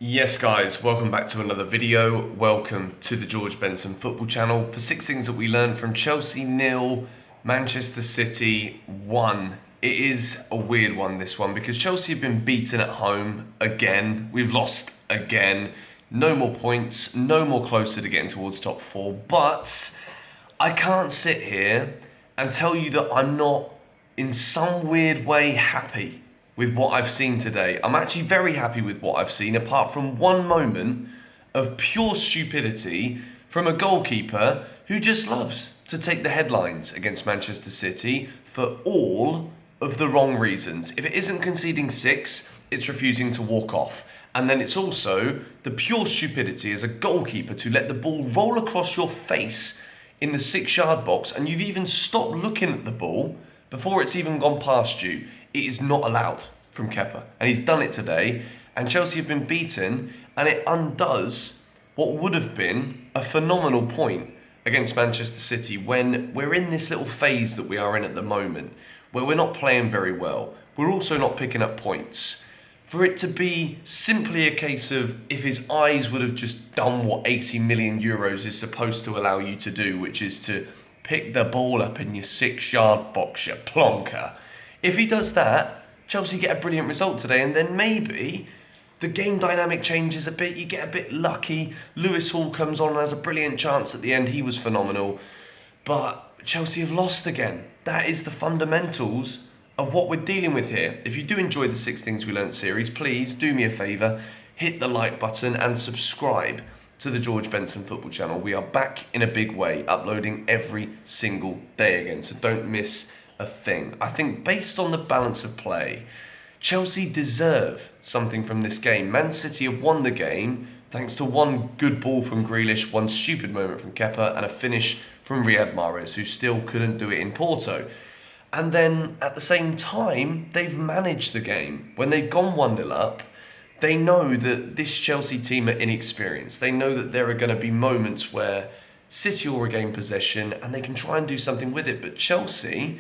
Yes guys, welcome back to another video. Welcome to the George Benson Football Channel for 6 things that we learned from Chelsea 0, Manchester City 1. It is a weird one, this one, because Chelsea have been beaten at home again. We've lost again. No more points, no more closer to getting towards top 4. But I can't sit here and tell you that I'm not in some weird way happy with what I've seen today. I'm actually very happy with what I've seen, apart from one moment of pure stupidity from a goalkeeper who just loves to take the headlines against Manchester City for all of the wrong reasons. If it isn't conceding 6, it's refusing to walk off. And then it's also the pure stupidity as a goalkeeper to let the ball roll across your face in the 6-yard box, and you've even stopped looking at the ball before it's even gone past you. It is not allowed from Kepa, and he's done it today, and Chelsea have been beaten, and it undoes what would have been a phenomenal point against Manchester City when we're in this little phase that we are in at the moment, where we're not playing very well. We're also not picking up points. For it to be simply a case of if his eyes would have just done what 80 million euros is supposed to allow you to do, which is to pick the ball up in your 6-yard box, you plonker. If he does that, Chelsea get a brilliant result today, and then maybe the game dynamic changes a bit, you get a bit lucky. Lewis Hall comes on and has a brilliant chance at the end, he was phenomenal. But Chelsea have lost again. That is the fundamentals of what we're dealing with here. If you do enjoy the 6 Things We Learnt series, please do me a favour, hit the like button and subscribe to the George Benson Football Channel. We are back in a big way, uploading every single day again, so don't miss a thing. I think based on the balance of play, Chelsea deserve something from this game. Man City have won the game thanks to one good ball from Grealish, one stupid moment from Kepa, and a finish from Riyadh Mahrez, who still couldn't do it in Porto. And then at the same time, they've managed the game. When they've gone 1-0 up, they know that this Chelsea team are inexperienced. They know that there are going to be moments where City will regain possession and they can try and do something with it. But Chelsea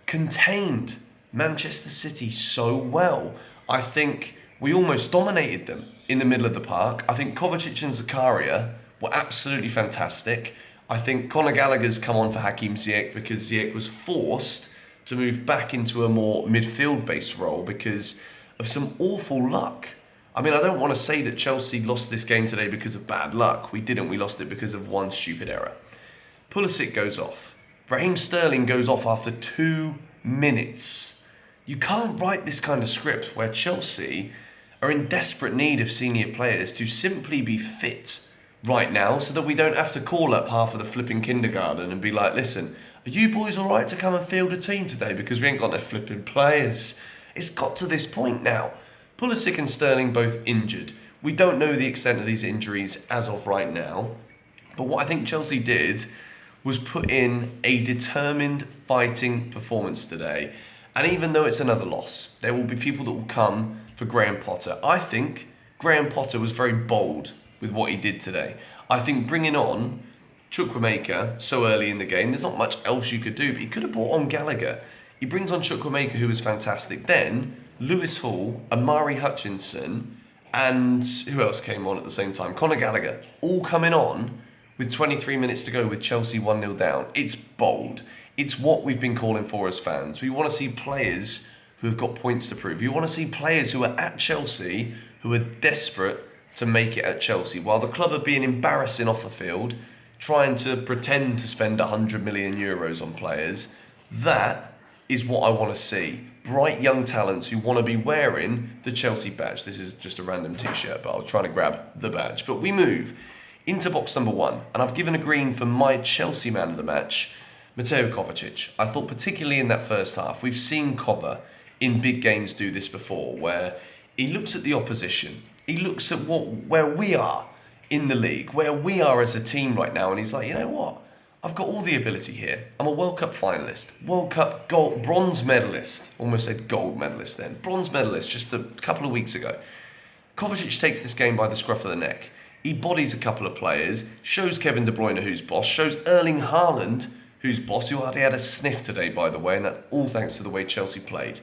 contained Manchester City so well. I think we almost dominated them in the middle of the park. I think Kovacic and Zakaria were absolutely fantastic. I think Conor Gallagher's come on for Hakim Ziyech because Ziyech was forced to move back into a more midfield-based role because of some awful luck. I mean, I don't want to say that Chelsea lost this game today because of bad luck. We didn't. We lost it because of one stupid error. Pulisic goes off. Raheem Sterling goes off after 2 minutes. You can't write this kind of script where Chelsea are in desperate need of senior players to simply be fit right now so that we don't have to call up half of the flipping kindergarten and be like, listen, are you boys all right to come and field a team today because we ain't got no flipping players? It's got to this point now. Pulisic and Sterling both injured. We don't know the extent of these injuries as of right now. But what I think Chelsea did was put in a determined fighting performance today. And even though it's another loss, there will be people that will come for Graham Potter. I think Graham Potter was very bold with what he did today. I think bringing on Chukwuemeka so early in the game, there's not much else you could do, but he could have brought on Gallagher. He brings on Chukwuemeka, who was fantastic. Then Lewis Hall, Amari Hutchinson, and who else came on at the same time? Conor Gallagher, all coming on with 23 minutes to go with Chelsea 1-0 down. It's bold. It's what we've been calling for as fans. We want to see players who have got points to prove. We want to see players who are at Chelsea, who are desperate to make it at Chelsea, while the club are being embarrassing off the field, trying to pretend to spend 100 million euros on players. That is what I want to see. Bright young talents who want to be wearing the Chelsea badge. This is just a random t-shirt, but I was trying to grab the badge. But we move into box number 1, and I've given a green for my Chelsea man of the match, Mateo Kovacic. I thought particularly in that first half, we've seen Kova in big games do this before, where he looks at the opposition, he looks at where we are in the league, where we are as a team right now, and he's like, you know what? I've got all the ability here. I'm a World Cup finalist, World Cup bronze medalist, almost said gold medalist then, bronze medalist just a couple of weeks ago. Kovacic takes this game by the scruff of the neck. He bodies a couple of players, shows Kevin De Bruyne who's boss, shows Erling Haaland who's boss, who hardly had a sniff today, by the way, and that's all thanks to the way Chelsea played.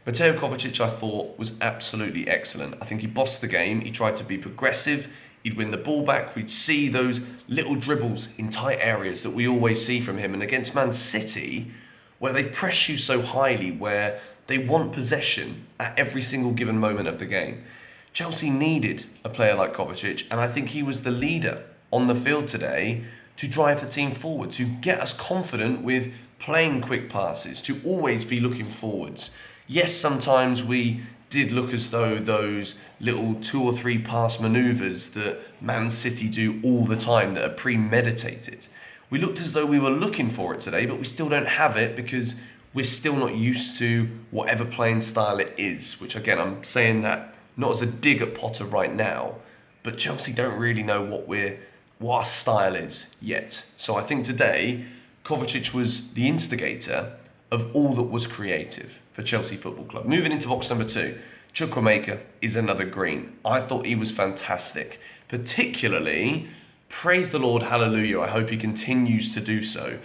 Mateo Kovacic, I thought, was absolutely excellent. I think he bossed the game. He tried to be progressive. He'd win the ball back. We'd see those little dribbles in tight areas that we always see from him. And against Man City, where they press you so highly, where they want possession at every single given moment of the game, Chelsea needed a player like Kovacic, and I think he was the leader on the field today to drive the team forward, to get us confident with playing quick passes, to always be looking forwards. Yes, sometimes we did look as though those little 2 or 3 pass manoeuvres that Man City do all the time that are premeditated. We looked as though we were looking for it today, but we still don't have it because we're still not used to whatever playing style it is, which again, I'm saying that not as a dig at Potter right now, but Chelsea don't really know what our style is yet. So I think today, Kovacic was the instigator of all that was creative for Chelsea Football Club. Moving into box number 2, Chukwuemeka is another green. I thought he was fantastic, particularly, praise the Lord, hallelujah, I hope he continues to do so.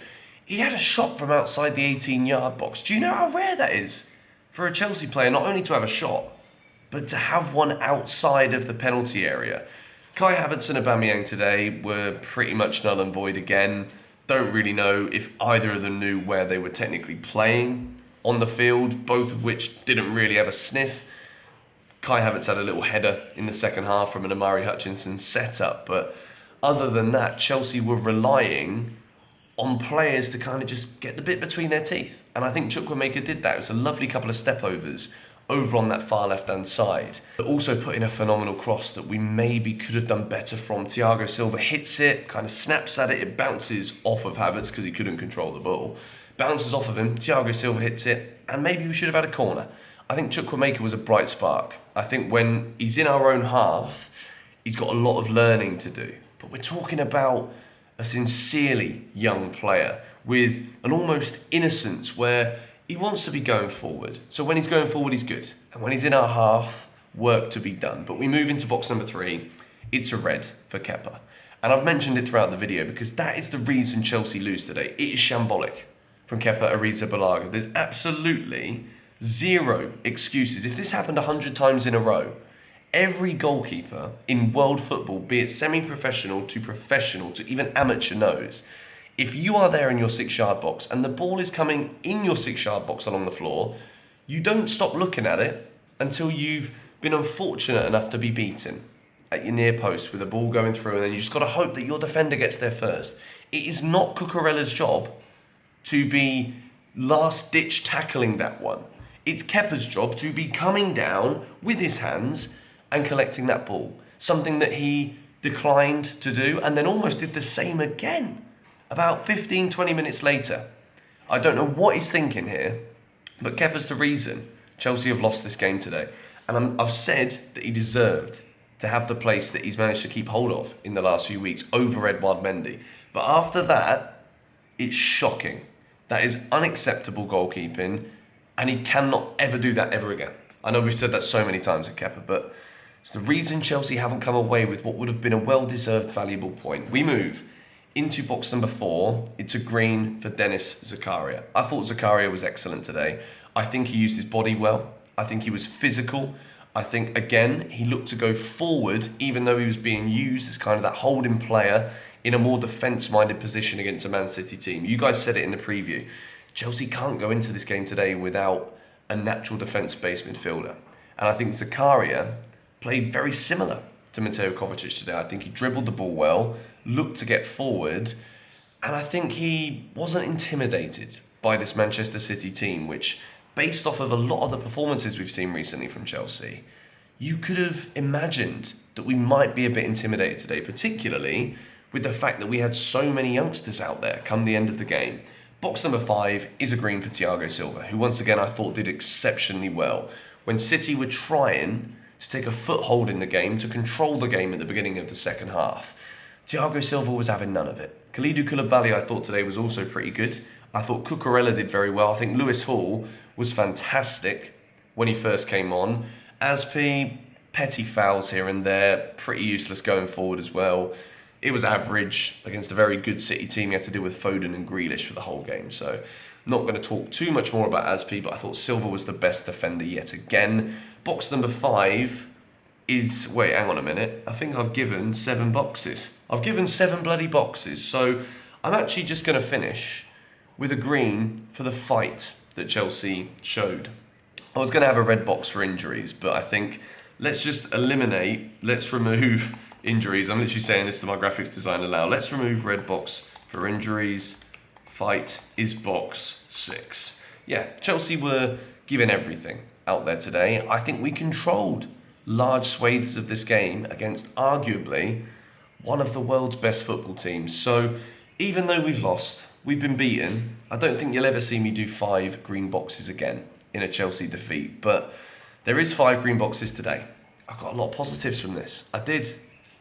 He had a shot from outside the 18-yard box. Do you know how rare that is for a Chelsea player, not only to have a shot, but to have one outside of the penalty area? Kai Havertz and Aubameyang today were pretty much null and void again. Don't really know if either of them knew where they were technically playing on the field, both of which didn't really have a sniff. Kai Havertz had a little header in the second half from an Amari Hutchinson setup, but other than that, Chelsea were relying on players to kind of just get the bit between their teeth. And I think Chukwuemeka did that. It was a lovely couple of step-overs over on that far left-hand side. But also put in a phenomenal cross that we maybe could have done better from. Thiago Silva hits it, kind of snaps at it. It bounces off of Havertz because he couldn't control the ball. Bounces off of him. Thiago Silva hits it. And maybe we should have had a corner. I think Chukwuemeka was a bright spark. I think when he's in our own half, he's got a lot of learning to do. But we're talking about a sincerely young player with an almost innocence where he wants to be going forward. So when he's going forward, he's good. And when he's in our half, work to be done. But we move into box number 3. It's a red for Kepa. And I've mentioned it throughout the video because that is the reason Chelsea lose today. It is shambolic from Kepa Arrizabalaga. There's absolutely zero excuses. If this happened 100 times in a row, every goalkeeper in world football, be it semi-professional to professional to even amateur, knows if you are there in your 6-yard box and the ball is coming in your 6-yard box along the floor, you don't stop looking at it until you've been unfortunate enough to be beaten at your near post with a ball going through, and then you just got to hope that your defender gets there first. It is not Cucurella's job to be last-ditch tackling that one. It's Kepa's job to be coming down with his hands and collecting that ball. Something that he declined to do and then almost did the same again about 15, 20 minutes later. I don't know what he's thinking here, but Kepa's the reason Chelsea have lost this game today. And I've said that he deserved to have the place that he's managed to keep hold of in the last few weeks over Edouard Mendy. But after that, it's shocking. That is unacceptable goalkeeping, and he cannot ever do that ever again. I know we've said that so many times at Kepa, but it's the reason Chelsea haven't come away with what would have been a well-deserved valuable point. We move into box number 4. It's a green for Denis Zakaria. I thought Zakaria was excellent today. I think he used his body well. I think he was physical. I think, again, he looked to go forward, even though he was being used as kind of that holding player in a more defence-minded position against a Man City team. You guys said it in the preview. Chelsea can't go into this game today without a natural defence-based midfielder. And I think Zakaria played very similar to Mateo Kovacic today. I think he dribbled the ball well, looked to get forward, and I think he wasn't intimidated by this Manchester City team, which, based off of a lot of the performances we've seen recently from Chelsea, you could have imagined that we might be a bit intimidated today, particularly with the fact that we had so many youngsters out there come the end of the game. Box number 5 is a green for Thiago Silva, who once again I thought did exceptionally well. When City were trying to take a foothold in the game, to control the game at the beginning of the second half, Thiago Silva was having none of it. Kalidou Koulibaly I thought today was also pretty good. I thought Cucurella did very well. I think Lewis Hall was fantastic when he first came on. Aspi, petty fouls here and there, pretty useless going forward as well. It was average against a very good City team. You had to deal with Foden and Grealish for the whole game. So Not going to talk too much more about Aspi, but I thought Silva was the best defender yet again. Box number 5 is... Wait, hang on a minute. I think I've given 7 boxes. I've given 7 bloody boxes. So I'm actually just going to finish with a green for the fight that Chelsea showed. I was going to have a red box for injuries, but I think let's just let's remove injuries. I'm literally saying this to my graphics designer now. Let's remove red box for injuries. Fight is box 6. Yeah, Chelsea were giving everything out there today. I think we controlled large swathes of this game against arguably one of the world's best football teams. So even though we've lost, we've been beaten, I don't think you'll ever see me do 5 green boxes again in a Chelsea defeat. But there is 5 green boxes today. I got a lot of positives from this. I did.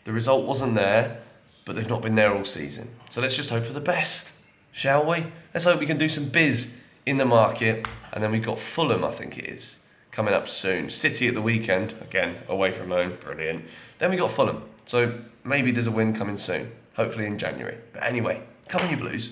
The result wasn't there, but they've not been there all season. So let's just hope for the best, shall we? Let's hope we can do some biz in the market. And then we've got Fulham, I think it is, coming up soon. City at the weekend, again, away from home, brilliant. Then we got Fulham. So maybe there's a win coming soon, hopefully in January. But anyway, come on you Blues.